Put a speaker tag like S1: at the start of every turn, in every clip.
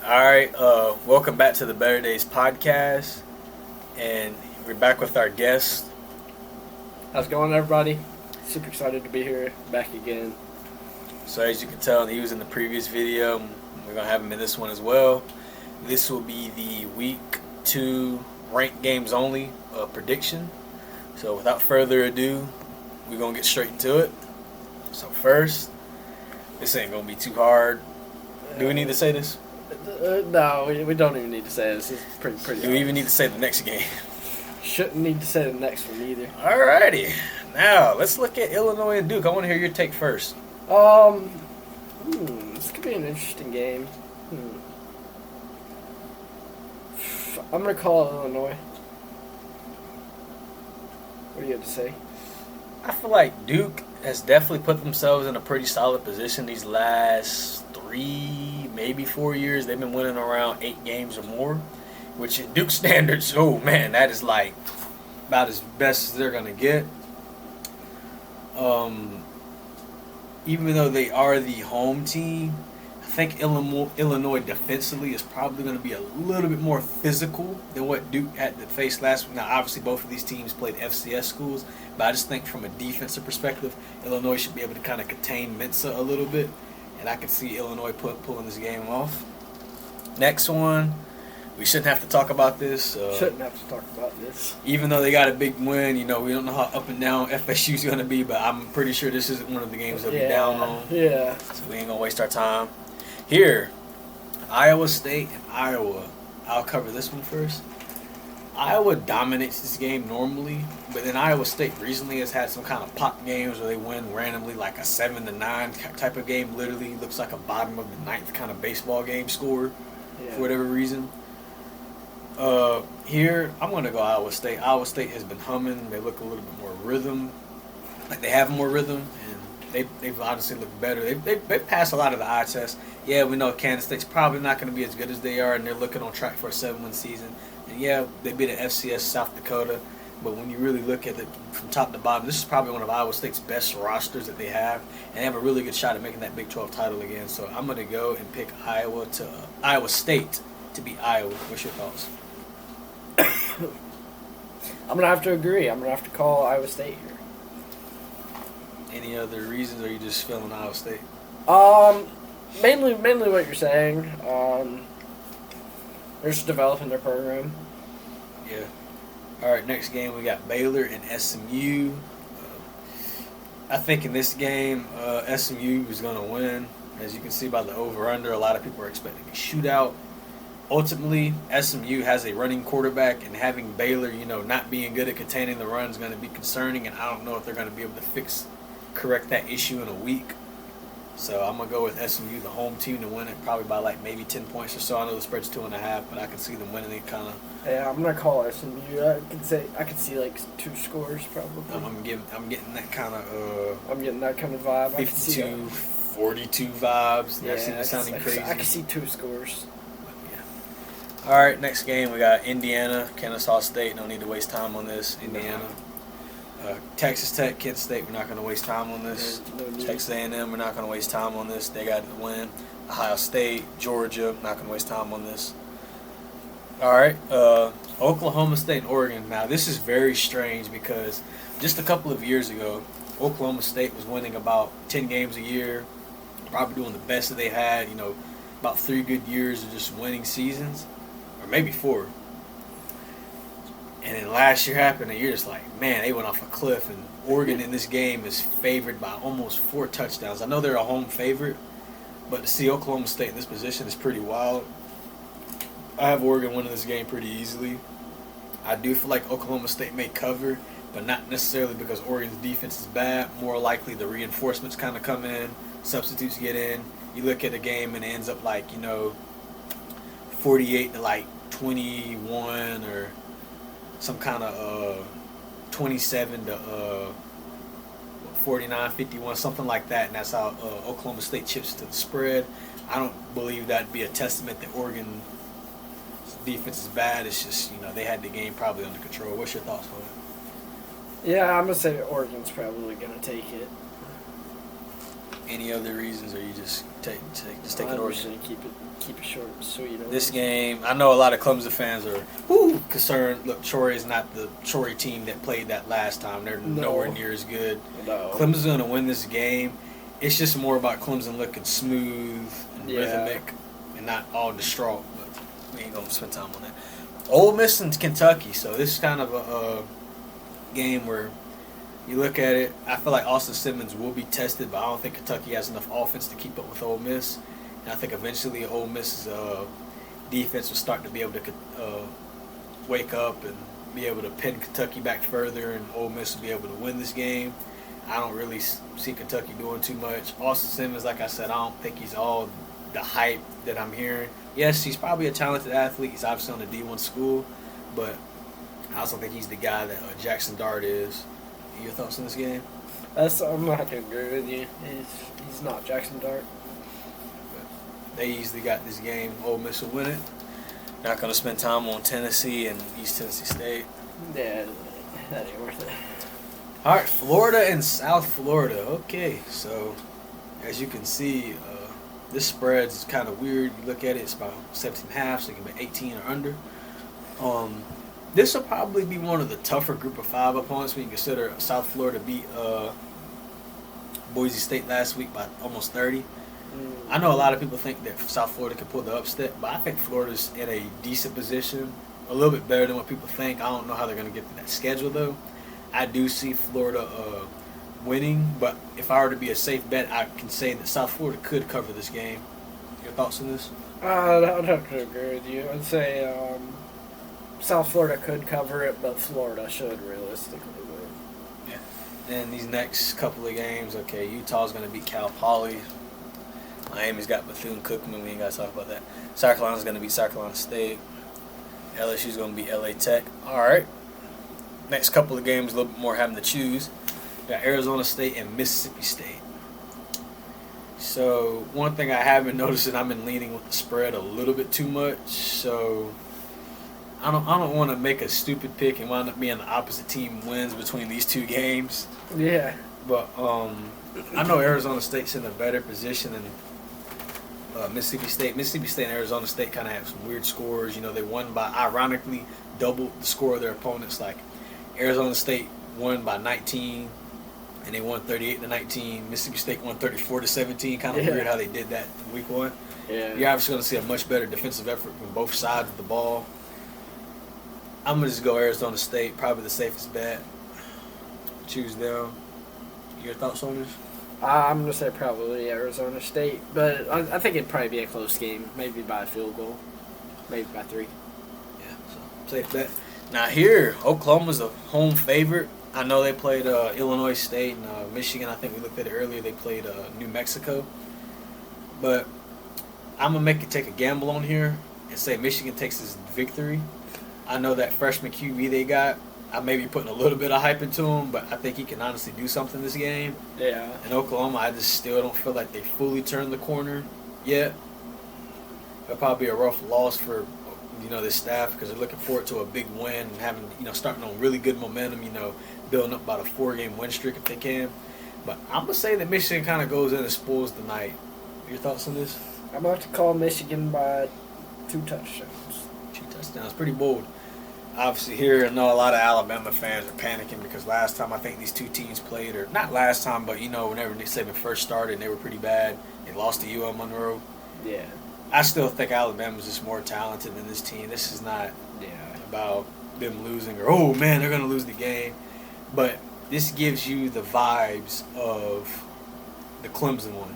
S1: All right, welcome back to the Better Days podcast, and we're back with our guest.
S2: How's it going, everybody? Super excited to be here, back again.
S1: So as you can tell, he was in the previous video. We're gonna have him in this one as well. This will be the week 2 ranked games only prediction. So without further ado, we're gonna get straight into it. So first, this ain't gonna be too hard. Do we need to say this?
S2: No, we don't even need to say this. It's pretty.
S1: Do we
S2: obvious.
S1: even need to say the next game?
S2: Shouldn't need to say the next one either.
S1: Alrighty. Now, let's look at Illinois and Duke. I want to hear your take first.
S2: This could be an interesting game. I'm gonna call it Illinois. What do you have to say?
S1: I feel like Duke has definitely put themselves in a pretty solid position these last 3, maybe 4 years. They've been winning around 8 games or more, which in Duke standards, oh man, that is like about as best as they're going to get. Even though they are the home team, I think Illinois defensively is probably going to be a little bit more physical than what Duke had to face last week. Now, obviously, both of these teams played FCS schools, but I just think from a defensive perspective, Illinois should be able to kind of contain Mensa a little bit, and I can see Illinois pulling this game off. Next one, we shouldn't have to talk about this.
S2: Shouldn't have to talk about this.
S1: Even though they got a big win, we don't know how up and down FSU's going to be, but I'm pretty sure this isn't one of the games they'll be down on.
S2: Yeah.
S1: So we ain't going to waste our time. Here, Iowa State and Iowa. I'll cover this one first. Iowa dominates this game normally, but then Iowa State recently has had some kind of pop games where they win randomly, like a 7-9 type of game. Literally looks like a bottom of the ninth kind of baseball game score for whatever reason. Here, I'm going to go Iowa State. Iowa State has been humming. They look a little bit more rhythm. Like they have more rhythm, and they've honestly looked better. They've passed a lot of the eye tests. Yeah, we know Kansas State's probably not going to be as good as they are, and they're looking on track for a 7-win season. And yeah, they beat an FCS South Dakota. But when you really look at it from top to bottom, this is probably one of Iowa State's best rosters that they have, and they have a really good shot at making that Big 12 title again. So I'm going to go and pick Iowa State to beat Iowa. What's your thoughts?
S2: I'm gonna have to agree. I'm gonna have to call Iowa State here.
S1: Any other reasons, or are you just feeling Iowa State?
S2: Mainly what you're saying. They're just developing their program.
S1: Yeah. All right, next game we got Baylor and SMU. I think in this game, SMU is going to win. As you can see by the over-under, a lot of people are expecting a shootout. Ultimately, SMU has a running quarterback, and having Baylor, not being good at containing the run is going to be concerning, and I don't know if they're going to be able to correct that issue in a week. So I'm going to go with SMU, the home team, to win it probably by like maybe 10 points or so. I know the spread's 2.5, but I can see them winning it kind of.
S2: Yeah, I'm gonna call SMU. I could see like 2 scores probably.
S1: I'm getting that kind of
S2: I'm getting that kind of vibe.
S1: 52, 42 vibes.
S2: Yeah,
S1: That's sounding crazy.
S2: I can see 2 scores.
S1: All right, next game we got Indiana, Kennesaw State. No need to waste time on this. Indiana, Texas Tech, Kent State. We're not going to waste time on this. Texas A&M. We're not going to waste time on this. They got the win. Ohio State, Georgia. Not going to waste time on this. All right, Oklahoma State and Oregon. Now this is very strange because just a couple of years ago, Oklahoma State was winning about 10 games a year, probably doing the best that they had. About 3 good years of just winning seasons. Or maybe 4. And then last year happened, and you're just like, man, they went off a cliff. And Oregon in this game is favored by almost 4 touchdowns. I know they're a home favorite, but to see Oklahoma State in this position is pretty wild. I have Oregon winning this game pretty easily. I do feel like Oklahoma State may cover, but not necessarily because Oregon's defense is bad. More likely the reinforcements kind of come in, substitutes get in. You look at a game and it ends up like, 48 to like 21 or some kind of 27 to 49, 51, something like that. And that's how Oklahoma State chips to the spread. I don't believe that'd be a testament that Oregon's defense is bad. It's just, they had the game probably under control. What's your thoughts on it?
S2: Yeah, I'm going to say Oregon's probably going to take it.
S1: Any other reasons, or you just take it
S2: I'm
S1: over?
S2: just gonna keep it short and sweet.
S1: This game, I know a lot of Clemson fans are concerned. Look, Troy is not the Troy team that played that last time. They're nowhere near as good.
S2: No.
S1: Clemson's going to win this game. It's just more about Clemson looking smooth and rhythmic and not all distraught. But we ain't going to spend time on that. Ole Miss and Kentucky. So this is kind of a game where you look at it. I feel like Austin Simmons will be tested, but I don't think Kentucky has enough offense to keep up with Ole Miss. And I think eventually Ole Miss's defense will start to be able to wake up and be able to pin Kentucky back further, and Ole Miss will be able to win this game. I don't really see Kentucky doing too much. Austin Simmons, like I said, I don't think he's all the hype that I'm hearing. Yes, he's probably a talented athlete. He's obviously on the D1 school, but I also think he's the guy that Jackson Dart is. Your thoughts on this game?
S2: I'm not going to agree with you. He's not Jackson Dart.
S1: They easily got this game. Ole Miss will win it. Not going to spend time on Tennessee and East Tennessee State.
S2: Yeah, that ain't worth it.
S1: All right, Florida and South Florida. Okay, so as you can see, this spread's kind of weird. You look at it, it's about 17.5, so it can be 18 or under. This will probably be one of the tougher Group of 5 opponents when you consider South Florida beat Boise State last week by almost 30. I know a lot of people think that South Florida can pull the upset, but I think Florida's in a decent position, a little bit better than what people think. I don't know how they're going to get to that schedule, though. I do see Florida winning, but if I were to be a safe bet, I can say that South Florida could cover this game. Your thoughts on this?
S2: I'd have to agree with you. I'd say South Florida could cover it, but Florida should realistically win.
S1: Yeah. And these next couple of games, okay, Utah's going to beat Cal Poly. Miami's got Bethune-Cookman. We ain't got to talk about that. South Carolina's going to beat South Carolina State. LSU's going to beat LA Tech. All right. Next couple of games, a little bit more having to choose. We got Arizona State and Mississippi State. So one thing I have been noticing, I've been leaning with the spread a little bit too much. So I don't want to make a stupid pick and wind up being the opposite team wins between these two games.
S2: Yeah.
S1: But I know Arizona State's in a better position than Mississippi State. Mississippi State and Arizona State kind of have some weird scores. You know, they won by, ironically, double the score of their opponents. Like Arizona State won by 19, and they won 38-19. Mississippi State won 34-17. Kind of weird how they did that in week 1.
S2: Yeah.
S1: You're obviously going to see a much better defensive effort from both sides of the ball. I'm going to just go Arizona State, probably the safest bet. Choose them. Your thoughts on this?
S2: I'm going to say probably Arizona State, but I think it'd probably be a close game, maybe by a field goal, maybe by 3.
S1: Yeah, so safe bet. Now here, Oklahoma's a home favorite. I know they played Illinois State and Michigan. I think we looked at it earlier. They played New Mexico. But I'm going to take a gamble on here and say Michigan takes this victory. I know that freshman QB they got, I may be putting a little bit of hype into him, but I think he can honestly do something this game.
S2: Yeah.
S1: In Oklahoma, I just still don't feel like they fully turned the corner yet. It'll probably be a rough loss for this staff because they're looking forward to a big win and having starting on really good momentum. Building up about a 4-game win streak if they can. But I'm gonna say that Michigan kind of goes in and spoils the night. Your thoughts on this?
S2: I'm about to call Michigan by 2 touchdowns.
S1: 2 touchdowns, pretty bold. Obviously here, I know a lot of Alabama fans are panicking because last time I think these two teams played, or not last time, but whenever Nick Saban first started and they were pretty bad, they lost to UL Monroe.
S2: Yeah.
S1: I still think Alabama's just more talented than this team. This is not about them losing or, oh man, they're going to lose the game. But this gives you the vibes of the Clemson one.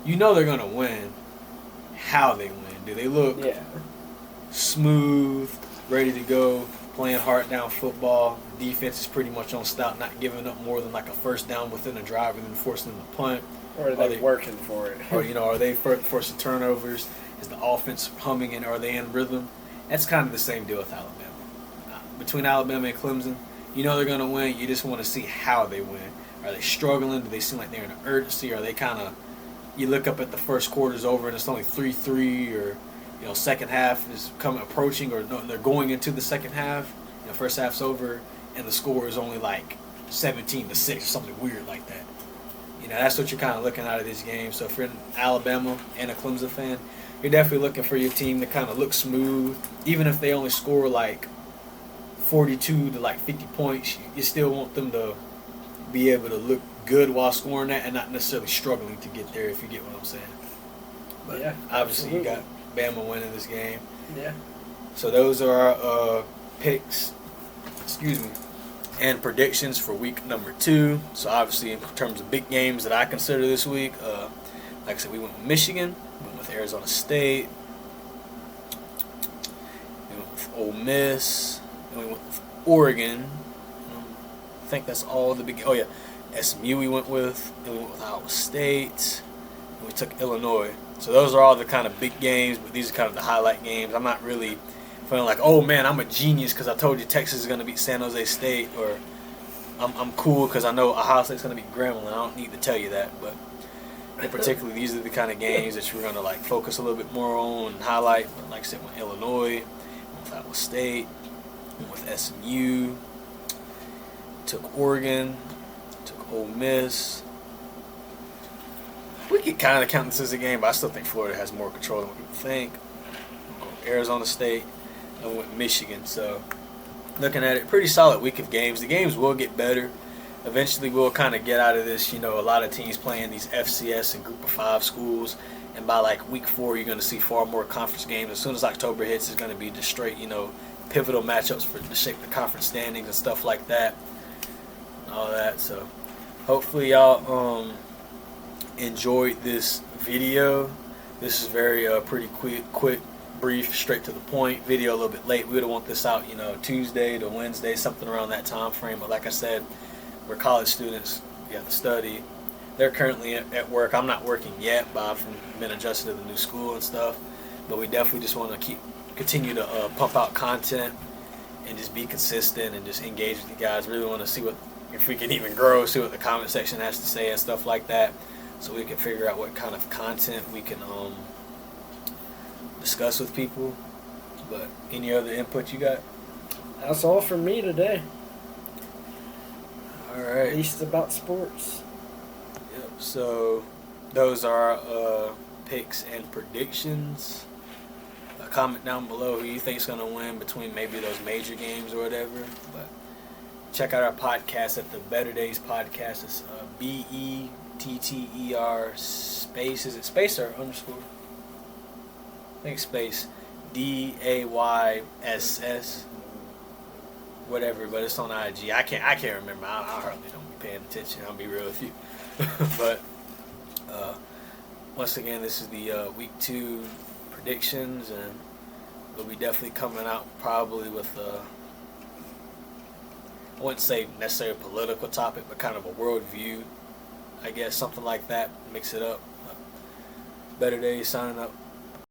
S1: They're going to win. How they win. Do they look smooth, ready to go, playing hard down football? Defense is pretty much on stout, not giving up more than like a first down within a drive and then forcing them to punt.
S2: Or are they working for it?
S1: Or, are they forcing turnovers? Is the offense humming and are they in rhythm? That's kind of the same deal with Alabama. Between Alabama and Clemson, they're going to win. You just want to see how they win. Are they struggling? Do they seem like they're in an urgency? Are they kind of, you look up at the first quarter's over and it's only 3-3, or, second half is approaching, or no, they're going into the second half. First half's over and the score is only like 17-6 or something weird like that. that's what you're kind of looking out of this game. So if you're in Alabama and a Clemson fan, you're definitely looking for your team to kind of look smooth, even if they only score like 42 to like 50 points. You still want them to be able to look good while scoring that and not necessarily struggling to get there, if you get what I'm saying. But
S2: Yeah,
S1: obviously you
S2: absolutely.
S1: got Bama winning this game.
S2: Yeah.
S1: So those are our picks, and predictions for week number 2. So obviously in terms of big games that I consider this week, like I said, we went with Michigan, we went with Arizona State, we went with Ole Miss, and we went with Oregon. I think that's all the big. Oh yeah, SMU we went with, and we went with Iowa State, and we took Illinois. So those are all the kind of big games, but these are kind of the highlight games. I'm not really feeling like, oh man, I'm a genius because I told you Texas is going to beat San Jose State, or I'm cool because I know Ohio State's going to beat Grambling. I don't need to tell you that, but in particular, these are the kind of games that you're going to like focus a little bit more on and highlight. But like I said, with Illinois, with Iowa State, with SMU, took Oregon, took Ole Miss. We could kind of count this as a game, but I still think Florida has more control than what people think. Arizona State, and we went Michigan. So looking at it, pretty solid week of games. The games will get better. Eventually, we'll kind of get out of this. A lot of teams playing these FCS and Group of 5 schools, and by like week 4, you're going to see far more conference games. As soon as October hits, it's going to be just straight, pivotal matchups to shape the conference standings and stuff like that, and all that. So hopefully, y'all enjoyed this video. This is very pretty quick, brief, straight to the point video. A little bit late. We would have want this out, Tuesday to Wednesday, something around that time frame. But like I said, we're college students. We have to study. They're currently at work. I'm not working yet, but I've been adjusted to the new school and stuff. But we definitely just want to continue to pump out content and just be consistent and just engage with you guys. Really want to see if we can even grow, see what the comment section has to say and stuff like that, so we can figure out what kind of content we can discuss with people. But any other input you got?
S2: That's all from me today.
S1: All
S2: At
S1: right.
S2: least about sports.
S1: Yep. So those are picks and predictions. Comment down below who you think is going to win between maybe those major games or whatever. But check out our podcast at the Better Days Podcast. It's BETTER space. Is it space or underscore? I think space. DAYSS. Whatever, but it's on IG. I can't remember. I hardly don't be paying attention. I'll be real with you. But once again, this is the week 2 predictions, and we'll be definitely coming out probably with I wouldn't say necessarily a political topic, but kind of a worldview, I guess, something like that. Mix it up. Better Days signing up.